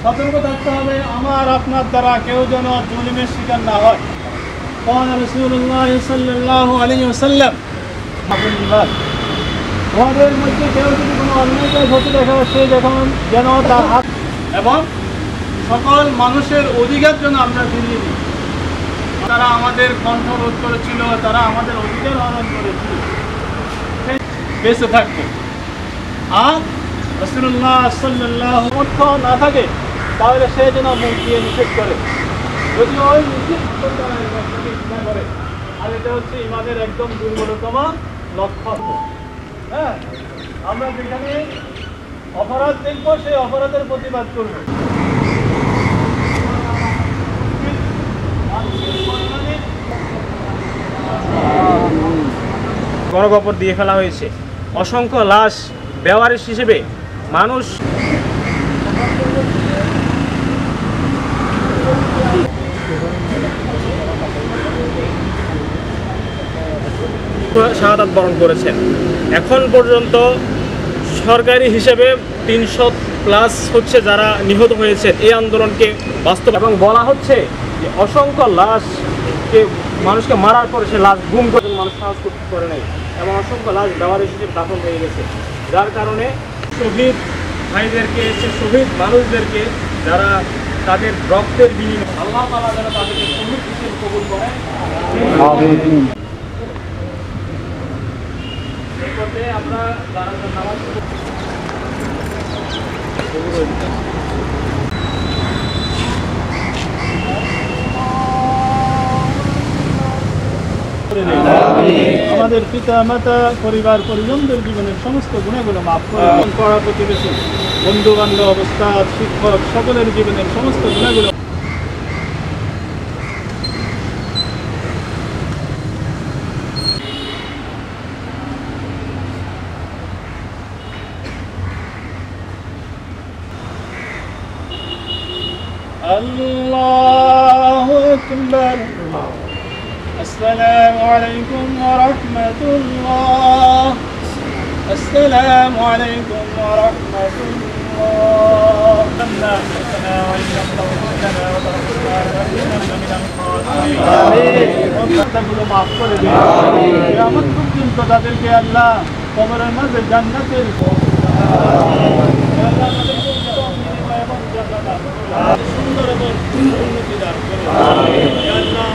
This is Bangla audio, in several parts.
সতর্ক থাকতে হবে আমার আপনার দ্বারা কেউ যেন জুলুমের শিকার না হয়। قال رسول الله صلى الله عليه وسلم তোমাদের মধ্যে কেউ যদি কোনো অন্যায় কাজ হতে দেখা সে যেন তার হাত এবং সকল মানুষের অধিকার জন্য আমরা ফিরিয়ে দিই। তারা আমাদের কণ্ঠ রোধ করেছিল, তারা আমাদের অধিকার হরণ করেছিল, বেঁচে থাকবে। আর রাসূলুল্লাহ সাল্লাল্লাহু আলাইহি ওয়াসাল্লাম না থাকে তাহলে সে যেন মুখ দিয়ে নিষেধ করে, যদি ওই নিষেধ করে। আর এটা হচ্ছে ইমানের একদম দুর্বলতম লক্ষণ। হ্যাঁ, আমরা যেখানে অপরাধ দেখবো সেই অপরাধের প্রতিবাদ করবো। গণকবর দিয়ে ফেলা হয়েছে, অসংখ্য লাশ বেওয়ারিশ হিসেবে মানুষ শাহাদাত বরণ করেছেন। এখন পর্যন্ত সরকারি হিসেবে 300+ হচ্ছে যারা নিহত হয়েছে এই আন্দোলনকে বাস্তব, এবং বলা হচ্ছে যে অসংখ্য লাশকে মানুষকে মারার পরে সে লাশ গুম করে মানুষ সাহস করতে পারে নাই, এবং অসংখ্য লাশ বেওয়ারিশ হিসেবে দাফন হয়ে গেছে। যার কারণে শহীদ ভাইদেরকে, শহীদ মানুষদেরকে যারা তাদের রক্তের বিনিময়ে আল্লাহ তাআলা যারা তাদেরকে শহীদ হিসেবে কবুল করে, আমরা যারা নামাজ আমাদের পিতা মাতা পরিবার পরিজনদের জীবনের সমস্ত গুণাগুলো মাফ করে, পাড়া প্রতিবেশী বন্ধু বান্ধব অবস্থা শিক্ষক সকলের জীবনের সমস্ত গুণাগুলো আল্লাহু আকবার। السلام عليكم ورحمة الله. السلام عليكم ورحمة الله. لنا حسنا وإنك لنا وتركنا من الخاسرين. ربنا মাফ করে দিন। কিয়ামত পর্যন্ত তাদেরকে আল্লাহ কবরের মাঝে জান্নাতের সুন্দর এবং উন্নতি দান করুন।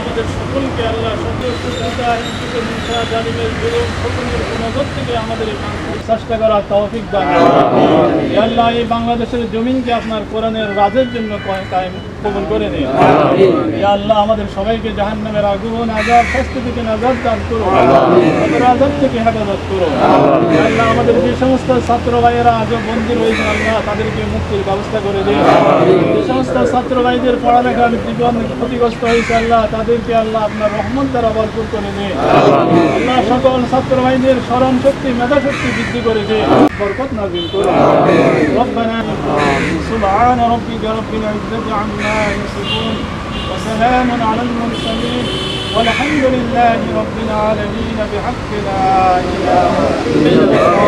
আমাদের সকলকে আল্লাহ থেকে আমাদের চেষ্টা করার তৌফিক দান করুন। আল্লাহ এই বাংলাদেশের জমিনকে আপনার কোরআনের রাজের জন্য কায়েম কবুল করে নিন। আল্লাহ আমাদের সবাইকে জাহান্নামের আগুন আযাব শাস্তি থেকে নাজাত দান করুন, আমাদের আযাব থেকে হেফাজত করুন। আল্লাহ আমাদের যে সমস্ত ছাত্র ভাইয়েরা আজও বন্দী রয়েছেন আল্লাহ তাদেরকে মুক্তির ব্যবস্থা করে দিন। যে সমস্ত ছাত্র ভাইদের পড়ালেখার জীবন ক্ষতিগ্রস্ত হয়েছে আল্লাহ তাদেরকে আল্লাহ আপনার রহমত দ্বারা বরকত করে দিন। আল্লাহ সকল ছাত্র ভাইদের স্মরণ শক্তি মেধা শক্তি বৃদ্ধি করে দিন, বরকত নাযিল করুন। রব্বানা সুবহান রাব্বিকা রাব্বিল ইজ্জাতি আম্মা ইয়াসিফুন ওয়া সালামুন আলাল মুরসালিন والحمد لله رب العالمين بحق لا إله إلا الله.